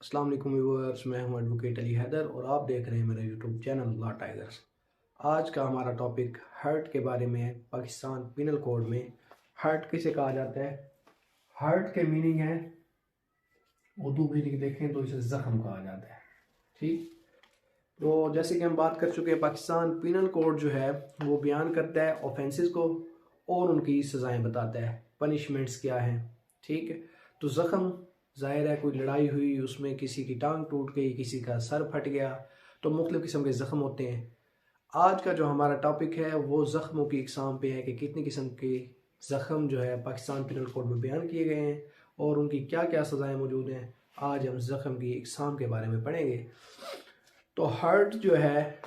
अस्सलाम वालेकुम व्यूअर्स, मैं हूं एडवोकेट अली हैदर और आप देख रहे हैं मेरा यूट्यूब चैनल लॉ टाइगर्स। आज का हमारा टॉपिक हर्ट के बारे में है। पाकिस्तान पिनल कोड में हर्ट किसे कहा जाता है? हर्ट के मीनिंग है, उर्दू मीनिंग देखें तो इसे जख्म कहा जाता है। ठीक, तो जैसे कि हम बात कर चुके हैं, पाकिस्तान पिनल कोड जो है वो बयान करता है ऑफेंसेस को और उनकी सज़ाएं बताता है, पनिशमेंट्स क्या हैं। ठीक है, तो ज़ख्म ज़ाहिर है, कोई लड़ाई हुई, उसमें किसी की टांग टूट गई, किसी का सर फट गया, तो मुख्तलिफ़ किस्म के ज़ख्म होते हैं। आज का जो हमारा टॉपिक है वो ज़ख्मों की इकसाम पे है कि कितनी किस्म के ज़ख्म जो है पाकिस्तान पिनल कोड में बयान किए गए हैं और उनकी क्या क्या सज़ाएँ मौजूद हैं। आज हम ज़ख्म की इकसाम के बारे में पढ़ेंगे। तो हर्ट जो है,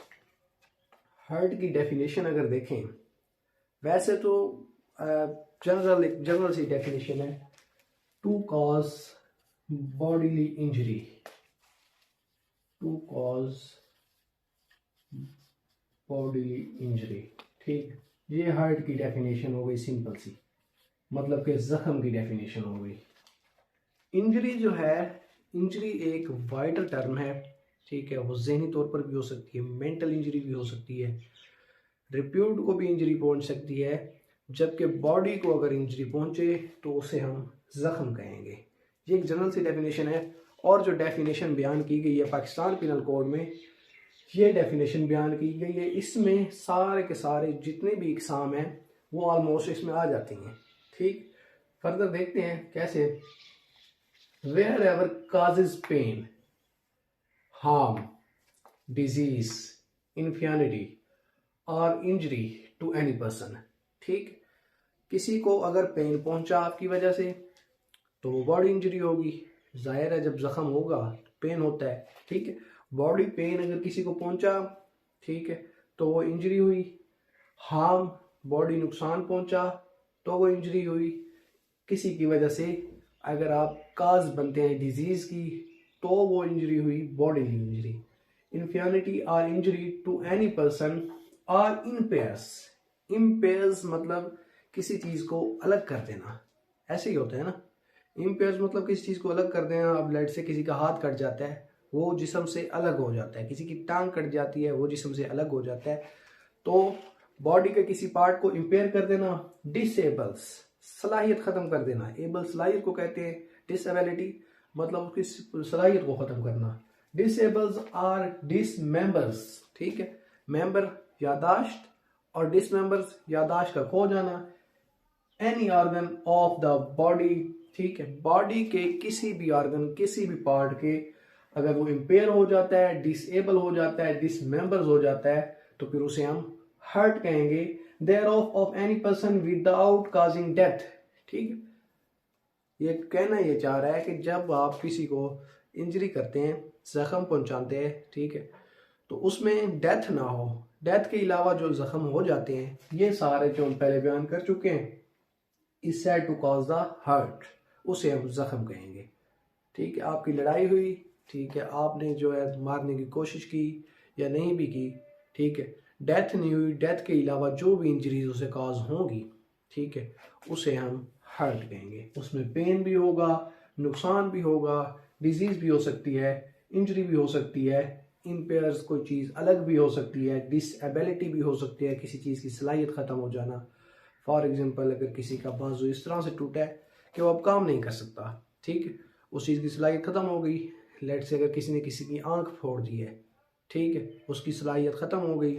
हर्ट की डेफिनेशन अगर देखें, वैसे तो जनरल सी डेफिनेशन है, to cause bodily injury, to cause bodily injury. ठीक, ये हर्ट की डेफिनेशन हो गई सिंपल सी, मतलब कि जख्म की डेफिनेशन हो गई। इंजरी जो है, इंजरी एक वाइडर टर्म है। ठीक है, वो जहनी तौर पर भी हो सकती है, मेंटल इंजरी भी हो सकती है, रिप्यूट को भी इंजरी पहुंच सकती है, जबकि बॉडी को अगर इंजरी पहुंचे तो उसे हम जख्म कहेंगे। ये एक जनरल सी डेफिनेशन है। और जो डेफिनेशन बयान की गई है पाकिस्तान पिनल कोड में, ये डेफिनेशन बयान की गई है, इसमें सारे के सारे जितने भी इकसाम हैं वो ऑलमोस्ट इसमें आ जाती हैं। ठीक, फर्दर देखते हैं कैसे। Wherever causes pain, harm, disease, infirmity और इंजरी टू एनी पर्सन। ठीक, किसी को अगर पेन पहुंचा आपकी वजह से तो वो बॉडी इंजरी होगी। जाहिर है, जब जख्म होगा तो पेन होता है। ठीक है, बॉडी पेन अगर किसी को पहुंचा, ठीक है, तो वो इंजरी हुई। हार्म, बॉडी नुकसान पहुंचा तो वो इंजरी हुई किसी की वजह से। अगर आप काज बनते हैं डिजीज की तो वो इंजरी हुई बॉडीली इंजरी। इन्फियनिटी और इंजरी टू एनी पर्सन और इम्पेयर्स। इम्पेयर्स मतलब किसी चीज को अलग कर देना, ऐसे ही होता है ना। इम्पेयर्स मतलब किसी चीज को अलग कर देना। अब लाइट से किसी का हाथ कट जाता है, वो जिस्म से अलग हो जाता है, किसी की टांग कट जाती है, वो जिस्म से अलग हो जाता है। तो बॉडी के किसी पार्ट को इम्पेयर कर देना, डिसेबल्स, सलाहियत खत्म कर देना। एबल सलाहियत को कहते हैं, डिसेबिलिटी मतलब उसकी सलाहियत को खत्म करना। Disables or dismembers. ठीक है, मेंबर यादाश्त और डिसमेंबर्स यादाश्त का खो जाना। Any organ of the body, ठीक है, बॉडी के किसी भी ऑर्गन, किसी भी पार्ट के अगर वो इम्पेयर हो जाता है, डिसेबल हो जाता है, डिसमेंबर्स हो जाता है, तो फिर उसे हम हर्ट कहेंगे। There of any person without causing death. ठीक है, ये कहना ये चाह रहा है कि जब आप किसी को इंजरी करते हैं, जख्म पहुंचाते हैं, ठीक है, तो उसमें डेथ ना हो। डेथ के अलावा जो जख्म हो जाते हैं, ये सारे जो हम पहले बयान कर चुके हैं, is said to cause the hurt, उसे हम जख्म कहेंगे। ठीक है, आपकी लड़ाई हुई, ठीक है, आपने जो है मारने की कोशिश की या नहीं भी की, ठीक है, डेथ नहीं हुई, डेथ के अलावा जो भी इंजरीज उसे कॉज होंगी, ठीक है, उसे हम हर्ट कहेंगे। उसमें पेन भी होगा, नुकसान भी होगा, डिजीज भी हो सकती है, इंजरी भी हो सकती है, इम्पेयर्स कोई चीज़ अलग भी हो सकती है, डिसएबिलिटी भी हो सकती है, किसी चीज़ की सलाहियत ख़त्म हो जाना। फॉर एग्जांपल, अगर किसी का बाजू इस तरह से टूटा है कि वो अब काम नहीं कर सकता, ठीक है, उस चीज़ की सलाहियत ख़त्म हो गई। लेट से अगर किसी ने किसी की आंख फोड़ दी है, ठीक है, उसकी सलाहियत ख़त्म हो गई,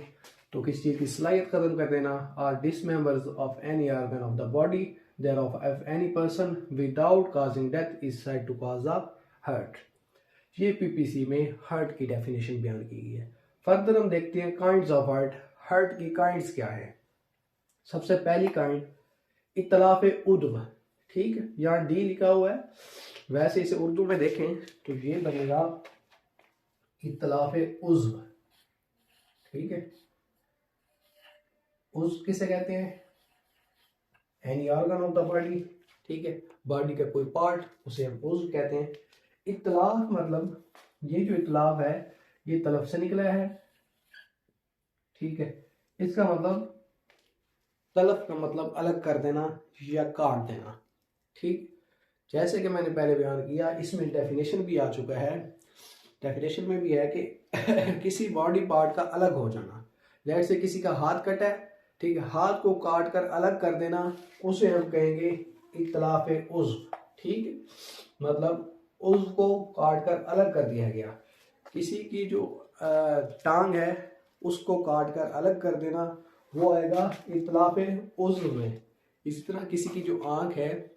तो किसी चीज़ की सलाहियत ख़त्म कर देना। Or dismembers of any organ of the body there of any person without causing death is said to cause a hurt. ये पीपीसी में हर्ट की डेफिनेशन बयान की गई है। फर्दर हम देखते हैं काइंड्स ऑफ हर्ट। हर्ट की काइंड्स क्या है? सबसे पहली काइंड इतलाफ उद्व। ठीक है, यहाँ डी लिखा हुआ है, वैसे इसे उर्दू में देखें तो ये बनेगा इतलाफ उज्व। ठीक है, उज्व किसे कहते हैं? Any organ of the body. ठीक है, बॉडी का कोई पार्ट, उसे हम उज्व कहते हैं। इतलाफ मतलब, ये जो इतलाफ है ये तलफ से निकला है। ठीक है, इसका मतलब, तलफ का मतलब अलग कर देना या काट देना। ठीक, जैसे कि मैंने पहले बयान किया, इसमें डेफिनेशन भी आ चुका है। डेफिनेशन में भी है कि किसी बॉडी पार्ट का अलग हो जाना। लेट से किसी का हाथ कटा है, ठीक है, हाथ को काट कर अलग कर देना, उसे हम कहेंगे इत्तलाफ उज़्व। ठीक है, मतलब उज़्व को काट कर अलग कर दिया गया। किसी की जो टांग है उसको काट कर अलग कर देना, वो आएगा इत्तलाफ उज़्व में। इसी तरह किसी की जो आंख है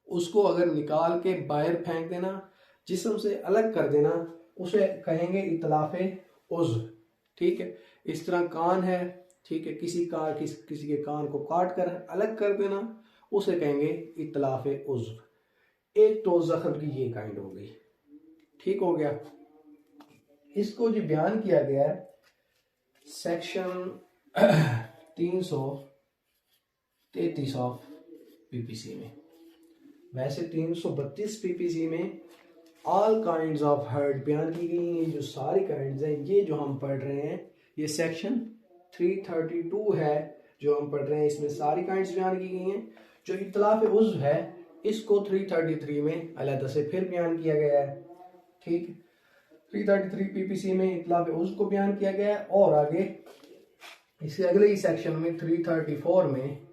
उसको अगर निकाल के बाहर फेंक देना, जिस्म से अलग कर देना, उसे कहेंगे इत्तलाफ उज़्व। ठीक है, इस तरह कान है, ठीक है, किसी के कान को काट कर अलग कर देना, उसे कहेंगे इत्तलाफ उज़्व। एक तो जख्म की ये काइंड हो गई। ठीक हो गया। इसको जो बयान किया गया है सेक्शन 333 ऑफ पीपीसी में। वैसे 332 पीपीसी में ऑल काइंड्स ऑफ हर्ट बयान की गई हैं। जो सारी काइंड्स हैं, ये जो हम पढ़ रहे हैं, ये सेक्शन 332 है जो हम पढ़ रहे हैं, इसमें सारी काइंड्स बयान की गई हैं। जो इत्तलाफ उज़्व है इसको 333 में अलग से फिर बयान किया गया है। ठीक, 333 पीपीसी में इत्तलाफ उज़्व को बयान किया गया है, और आगे इसके अगले ही सेक्शन में 334 में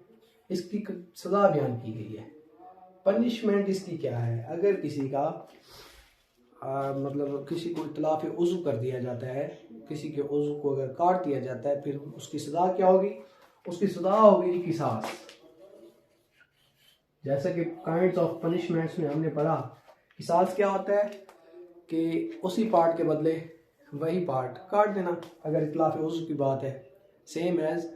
इसकी सजा बयान की गई है। पनिशमेंट इसकी क्या है? अगर किसी का मतलब किसी को इत्तलाफ उज़्व कर दिया जाता है, किसी के उज़्व को अगर काट दिया जाता है, फिर उसकी सजा क्या होगी? उसकी सजा होगी किसास। जैसा कि काइंड्स ऑफ पनिशमेंट्स में हमने पढ़ा, किसास क्या होता है कि उसी पार्ट के बदले वही पार्ट काट देना। अगर इत्तलाफ उज़्व की बात है, सेम एज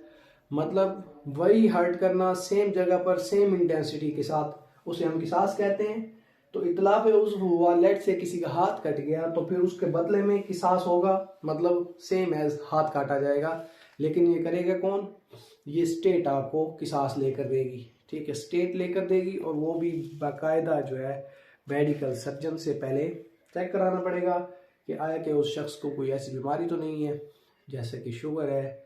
मतलब वही हर्ट करना, सेम जगह पर सेम इंटेंसिटी के साथ, उसे हम किसास कहते हैं। तो इत्तलाफ उज़्व हुआ, लेट से किसी का हाथ कट गया तो फिर उसके बदले में किसास होगा, मतलब सेम एज हाथ काटा जाएगा। लेकिन ये करेगा कौन? ये स्टेट आपको किसास लेकर देगी। ठीक है, स्टेट लेकर देगी, और वो भी बाकायदा जो है मेडिकल सर्जन से पहले चेक कराना पड़ेगा कि आया कि उस शख्स को कोई ऐसी बीमारी तो नहीं है जैसे कि शुगर है,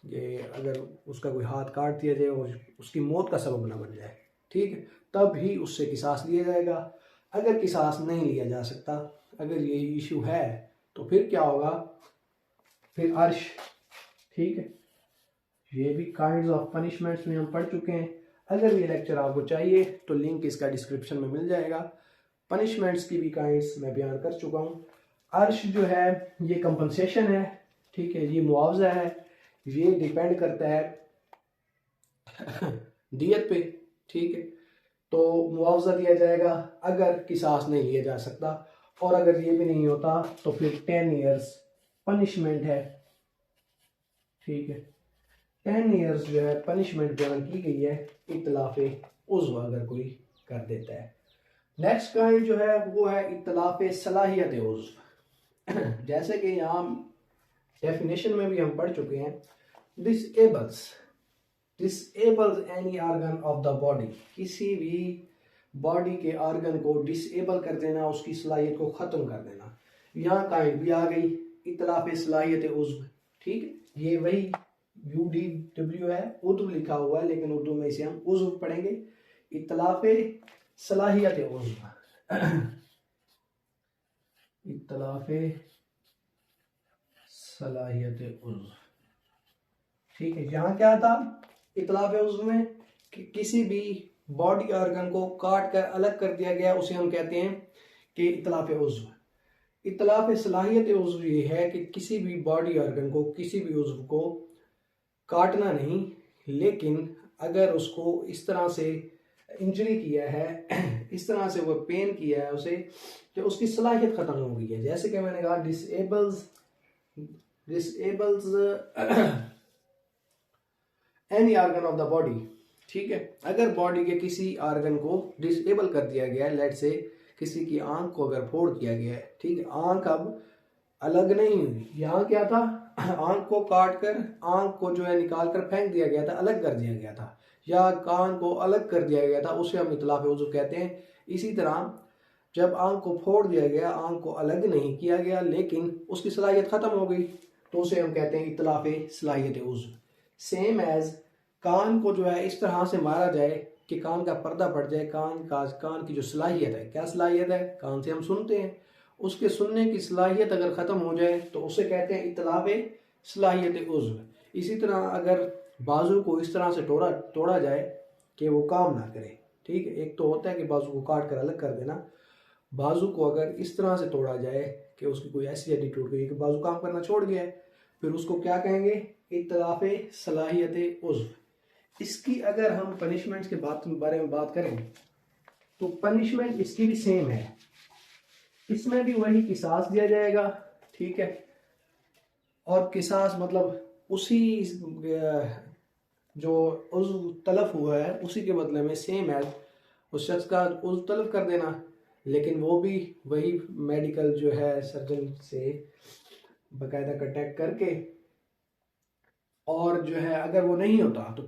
कि अगर उसका कोई हाथ काट दिया जाए और उसकी मौत का सबब ना बन जाए। ठीक है, तब ही उससे किसास लिया जाएगा। अगर किसास नहीं लिया जा सकता, अगर ये इशू है, तो फिर क्या होगा? फिर अर्श। ठीक है, ये भी काइंड्स ऑफ पनिशमेंट्स में हम पढ़ चुके हैं। अगर ये लेक्चर आपको चाहिए तो लिंक इसका डिस्क्रिप्शन में मिल जाएगा। पनिशमेंट्स की भी काइंड्स मैं बयान कर चुका हूँ। अर्श जो है ये कंपनसेशन है। ठीक है, ये मुआवजा है, ये डिपेंड करता है दियत पे। ठीक है, तो मुआवजा दिया जाएगा अगर किसास नहीं लिया जा सकता, और अगर ये भी नहीं होता तो फिर 10 ईयर्स पनिशमेंट है। ठीक है, 10 ईयर्स जो है पनिशमेंट बयान की गई है इत्तलाफ उज़्व अगर कोई कर देता है। नेक्स्ट काइंड जो है वो है इत्तलाफ सलाहियत उज़्व। जैसे कि यहाँ डेफिनेशन में भी हम पढ़ चुके हैं, disables any organ of the body. किसी भी बॉडी के ऑर्गन को डिसेबल कर देना, उसकी सलाहियत को ख़त्म कर देना। यहाँ काइंड भी आ गई इत्तलाफ सलाहियत उज़्व। ठीक है, ये वही UDW है, उर्दू लिखा हुआ है, लेकिन उर्दू में इसे हम उज़्व पढ़ेंगे। इत्तलाफ सलाहियत उज़्व, इत्तलाफ सलाहियत उज़्व। ठीक है, यहाँ क्या था इत्तलाफ उज़्व में कि किसी भी बॉडी ऑर्गन को काट कर अलग कर दिया गया, उसे हम कहते हैं कि इत्तलाफ उज़्व। इत्तलाफ सलाहियत उज़्व ये है कि किसी भी बॉडी ऑर्गन को, किसी भी उज़्व को काटना नहीं, लेकिन अगर उसको इस तरह से इंजरी किया है, इस तरह से वो पेन किया है उसे, कि उसकी सलाहियत ख़त्म हो गई है। जैसे कि मैंने कहा disables any organ of the body. ठीक है, अगर बॉडी के किसी ऑर्गन को डिसेबल कर दिया गया है, लेट से किसी की आंख को अगर फोड़ दिया गया है, ठीक है, आंख अब अलग नहीं हुई। यहाँ क्या था, आंख को काट कर आंख को जो है निकाल कर फेंक दिया गया था, अलग कर दिया गया था, या कान को अलग कर दिया गया था, उसे हम इत्तलाफ उज़्व कहते हैं। इसी तरह जब आंख को फोड़ दिया गया, आंख को अलग नहीं किया गया, लेकिन उसकी सलाहियत ख़त्म हो गई, तो उसे हम कहते हैं इत्तलाफ सलाहियत उज़्व। सेम एज कान को जो है इस तरह से मारा जाए कि कान का पर्दा पड़ जाए, कान की जो सलाहियत है, क्या सलाहियत है, कान से हम सुनते हैं, उसके सुनने की सलाहियत अगर ख़त्म हो जाए तो उसे कहते हैं इतलाफ सलाहियत उज़्व। इसी तरह अगर बाजू को इस तरह से तोड़ा जाए कि वो काम ना करे, ठीक है, एक तो होता है कि बाजू को काट कर अलग कर देना, बाजू को अगर इस तरह से तोड़ा जाए कि उसकी कोई ऐसी हड्डी टूट गई कि बाजू काम करना छोड़ गया है, फिर उसको क्या कहेंगे, इतलाफ सलाहियत उज़्व। इसकी अगर हम पनिशमेंट्स के बारे में बात करें तो पनिशमेंट इसकी भी सेम है, इसमें भी वही किसास दिया जाएगा, ठीक है, और किसास मतलब उसी जो उज़्व तलफ हुआ है उसी के बदले में सेम है उस शख्स का उज़्व तलफ कर देना, लेकिन वो भी वही मेडिकल जो है सर्जन से बाकायदा कांटेक्ट करके, और जो है अगर वो नहीं होता तो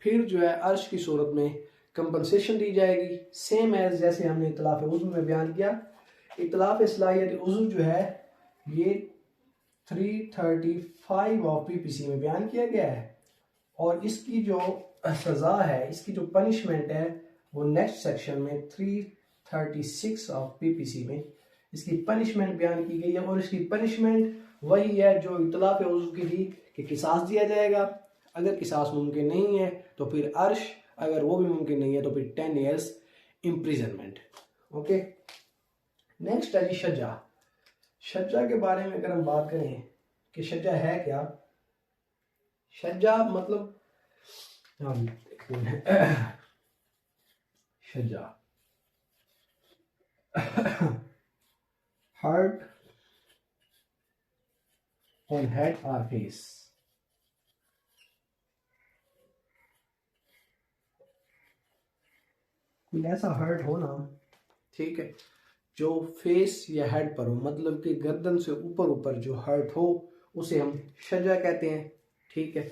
फिर जो है अर्श की सूरत में कंपनसेशन दी जाएगी, सेम एज जैसे हमने इतलाफ उज़्व में बयान किया। इतलाफ सलाहियत उज़्व जो है ये 335 ऑफ पीपीसी में बयान किया गया है, और इसकी जो सज़ा है, इसकी जो पनिशमेंट है वो नेक्स्ट सेक्शन में 336 ऑफ पीपीसी में इसकी पनिशमेंट बयान की गई है, और इसकी पनिशमेंट वही है जो इतलाफ उज़्व की थी कि किसास दिया जाएगा, अगर किसास मुमकिन नहीं है तो फिर अर्श, अगर वो भी मुमकिन नहीं है तो फिर 10 ईयर्स इम्प्रिजनमेंट। ओके, नेक्स्ट है जी शज्जा। शज्जा के बारे में अगर हम बात करें कि शज्जा है क्या, शज्जा मतलब हम देखते हैं शज्जा हर्ट ऑन हेड और फेस। कोई ऐसा हर्ट हो ना, ठीक है, जो फेस या हेड पर हो, मतलब कि गर्दन से ऊपर ऊपर जो हर्ट हो उसे हम शज्जा कहते हैं, ठीक है।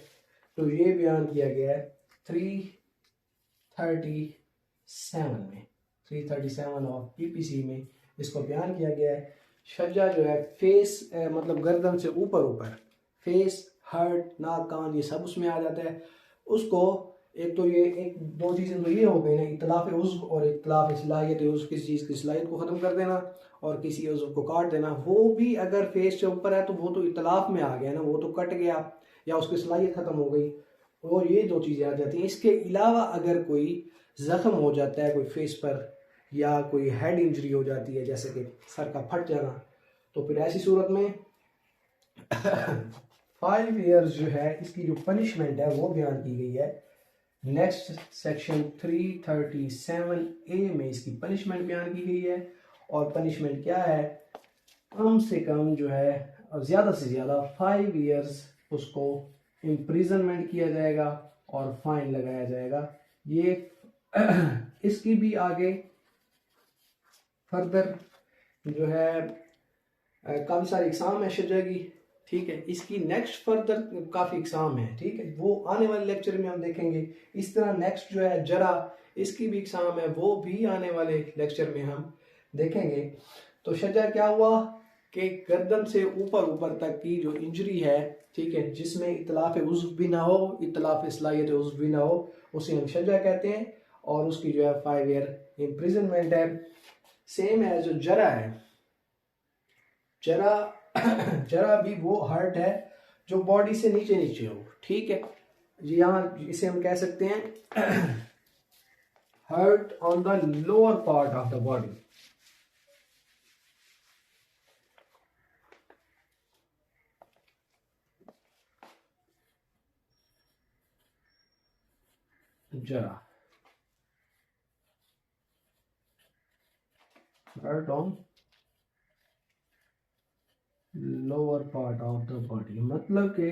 तो ये बयान किया गया है 337 में, 337 ऑफ पीपीसी में इसको बयान किया गया है। शज्जा जो है फेस मतलब गर्दन से ऊपर ऊपर, फेस, हर्ट, नाक, कान, ये सब उसमें आ जाता है। उसको एक तो ये एक दो चीज़ें तो ये हो गई ना, इतलाफ उज़्व और इतलाफ सलाहियत उज़्व, किसी चीज़ की सलाहियत को ख़त्म कर देना और किसी उज़्व को काट देना, वो भी अगर फेस से ऊपर है तो वो तो इतलाफ में आ गया ना, वो तो कट गया या उसकी सलाहियत ख़त्म हो गई, और ये दो चीज़ें आ जाती हैं। इसके अलावा अगर कोई ज़ख्म हो जाता है कोई फेस पर, या कोई हेड इंजरी हो जाती है जैसे कि सर का फट जाना, तो फिर ऐसी सूरत में 5 ईयर्स जो है इसकी जो पनिशमेंट है वो बयान की गई है। नेक्स्ट सेक्शन 337A में इसकी पनिशमेंट बयान की गई है, और पनिशमेंट क्या है, कम से कम जो है ज़्यादा से ज़्यादा 5 ईयर्स उसको इम्प्रिजनमेंट किया जाएगा और फाइन लगाया जाएगा। ये इसकी भी आगे फर्दर जो है काफ़ी सारी एग्ज़ाम है शज्जा की, ठीक है, इसकी नेक्स्ट फर्दर काफ़ी एग्ज़ाम है, ठीक है, वो आने वाले लेक्चर में हम देखेंगे। इस तरह नेक्स्ट जो है जरा, इसकी भी एग्ज़ाम है, वो भी आने वाले लेक्चर में हम देखेंगे। तो शज्जा क्या हुआ कि गर्दन से ऊपर तक की जो इंजरी है, ठीक है, जिसमें इतलाफ उज़्व भी ना हो, इतलाफ सलाहियत उज़्व भी ना हो, उसे हम शज्जा कहते हैं, और उसकी जो है 5 ईयर इम्प्रिजनमेंट है। सेम है जो जरा है, जरा भी वो हर्ट है जो बॉडी से नीचे नीचे हो, ठीक है, यहाँ इसे हम कह सकते हैं hurt on the lower part of the body. जरा hurt on lower part of the body, मतलब कि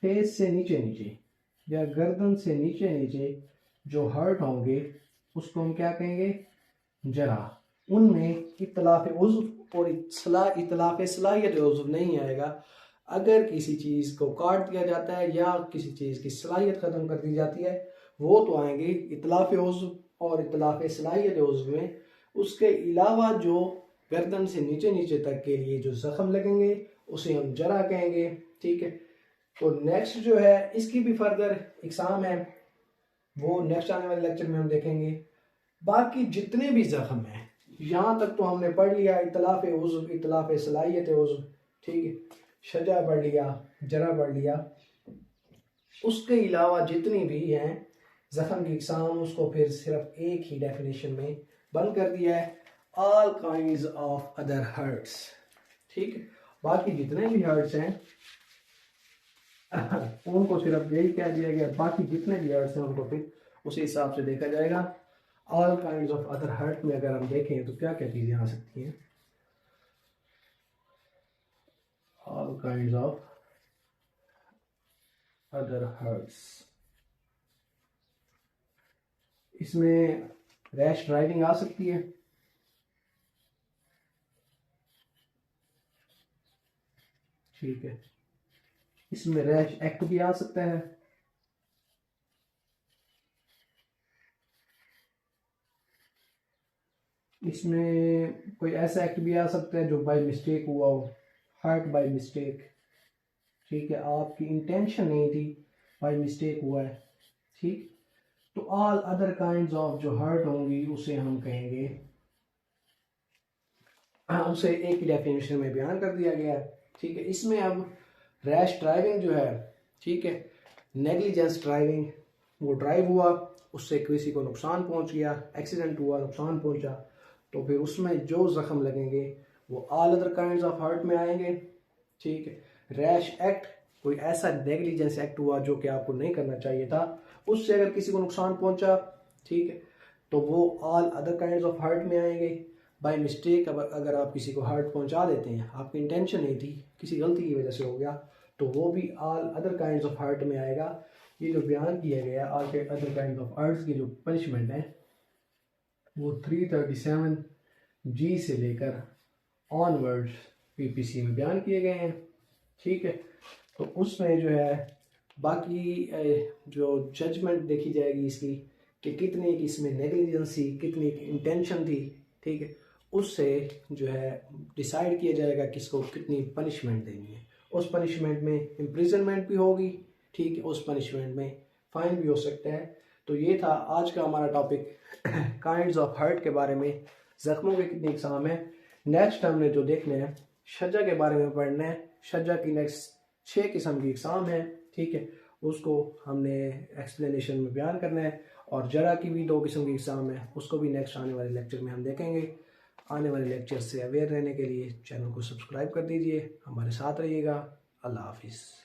फेस से नीचे नीचे या गर्दन से नीचे नीचे जो हर्ट होंगे उसको हम क्या कहेंगे, जरा। उनमें इतलाफ उज़्व और इतलाफ सलाहियत उज़्व नहीं आएगा। अगर किसी चीज़ को काट दिया जाता है या किसी चीज़ की सलाहियत ख़त्म कर दी जाती है, वो तो आएंगे इतलाफ उज़्व और इतलाफ सलाहियत उज़्व में। उसके अलावा जो गर्दन से नीचे नीचे तक के लिए जो जख्म लगेंगे उसे हम जरा कहेंगे, ठीक है। तो नेक्स्ट जो है इसकी भी फर्दर एग्जाम है, वो नेक्स्ट आने वाले लेक्चर में हम देखेंगे। बाकी जितने भी जख्म हैं यहाँ तक तो हमने पढ़ लिया, इतलाफ उज़्व, इतलाफ सलाहियत उज़्व, ठीक है, शजा पढ़ लिया, जरा पढ़ लिया। उसके अलावा जितनी भी हैं जख्म की इकसाम, उसको फिर सिर्फ एक ही डेफिनेशन में बंद कर दिया है, all kinds of other hurts, ठीक है। बाकी जितने भी हर्ट्स हैं उनको सिर्फ यही कह दिया गया, बाकी जितने भी हर्ट्स हैं उनको फिर उसी हिसाब से देखा जाएगा। All kinds of other hurt में अगर हम देखें तो क्या क्या चीज़ें आ सकती हैं। All kinds of other hurts, इसमें रैश ड्राइविंग आ सकती है, ठीक है। इसमें रैश एक्ट भी आ सकता है, इसमें कोई ऐसा एक्ट भी आ सकता है जो बाय मिस्टेक हुआ हो, हर्ट बाय मिस्टेक, ठीक है, आपकी इंटेंशन नहीं थी, बाय मिस्टेक हुआ है, ठीक। तो ऑल अदर काइंड्स ऑफ जो हर्ट होंगी उसे हम कहेंगे, उसे एक ही डेफिनेशन में बयान कर दिया गया है, ठीक है। इसमें अब रैश ड्राइविंग जो है, ठीक है, नेग्लिजेंस ड्राइविंग, वो ड्राइव हुआ, उससे किसी को नुकसान पहुंच गया, एक्सीडेंट हुआ, नुकसान पहुंचा, तो फिर उसमें जो जख्म लगेंगे वो all other kinds of hurt में आएंगे, ठीक है। रैश एक्ट, कोई ऐसा नेग्लिजेंस एक्ट हुआ जो कि आपको नहीं करना चाहिए था, उससे अगर किसी को नुकसान पहुंचा, ठीक है, तो वो all other kinds of hurt में आएंगे। बाय मिस्टेक अगर आप किसी को हर्ट पहुंचा देते हैं, आपकी इंटेंशन नहीं थी, किसी गलती की वजह से हो गया, तो वो भी all other kinds of hurt में आएगा। ये जो बयान किया गया all other kinds of hurts की जो पनिशमेंट है वो 337 जी से लेकर ऑनवर्ड्स पीपीसी में बयान किए गए हैं, ठीक है। तो उसमें जो है बाकी जो जजमेंट देखी जाएगी इसकी कि कितने की इसमें नेग्लिजेंस थी, कितनी की इंटेंशन थी, ठीक है, उससे जो है डिसाइड किया जाएगा किसको कितनी पनिशमेंट देनी है। उस पनिशमेंट में इम्प्रिजनमेंट भी होगी, ठीक है, उस पनिशमेंट में फाइन भी हो सकता है। तो ये था आज का हमारा टॉपिक काइंड्स ऑफ हर्ट के बारे में, जख्मों के कितने इकसाम है। नेक्स्ट हमने जो देखना है शज्जा के बारे में पढ़ना है। शज्जा की नेक्स्ट 6 किस्म की इकसाम है, ठीक है, उसको हमने एक्सप्लेनेशन में बयान करना है। और जरा की भी 2 किस्म की इकसाम है, उसको भी नेक्स्ट आने वाले लेक्चर में हम देखेंगे। आने वाले लेक्चर से अवेयर रहने के लिए चैनल को सब्सक्राइब कर दीजिए, हमारे साथ रहिएगा। अल्लाह हाफिज़।